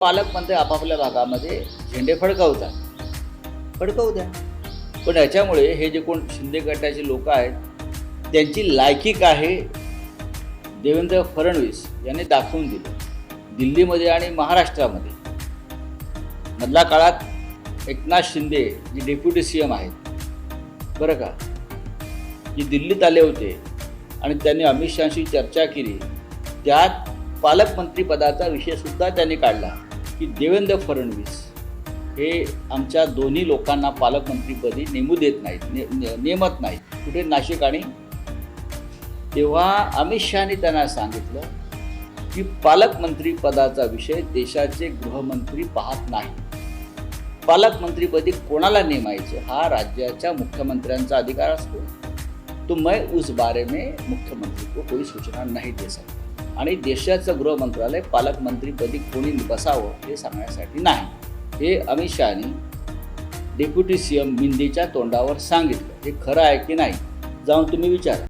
पालकमंत्री आपापल्या भागामध्ये झेंडे फडकवू द्या. पण याच्यामुळे हे जे कोण शिंदे गटाचे लोक आहेत त्यांची लायकी काय आहे देवेंद्र फडणवीस यांनी दाखवून दिलं. दिल्लीमध्ये आणि महाराष्ट्रामध्ये मधल्या काळात एकनाथ शिंदे जे डेप्युटी CM आहेत बरं का, जे दिल्लीत आले होते आणि त्यांनी अमित शहाशी चर्चा केली. त्यात पालकमंत्रीपदाचा विषयसुद्धा त्यांनी काढला की देवेंद्र फडणवीस हे आमच्या दोन्ही लोकांना पालकमंत्रीपदी नेमू देत नाहीत, नेमत नाहीत, कुठे नाशिक. आणि तेव्हा अमित शहानी त्यांना सांगितलं की पालकमंत्रीपदाचा विषय देशाचे गृहमंत्री पाहत नाही. पालकमंत्रीपदी कोणाला नेमायचं हा राज्याच्या मुख्यमंत्र्यांचा अधिकार असतो. तो मैं उस बारे में मुख्यमंत्री को कोई सूचना नहीं दे सकता. आणि देशाचं गृहमंत्रालय पालकमंत्रीपदी कोणी बसावं हे सांगण्यासाठी नाही. हे अमित शहानी डेप्युटी CM मिंदेच्या तोंडावर सांगितलं. हे खरं आहे की नाही जाऊन तुम्ही विचारा.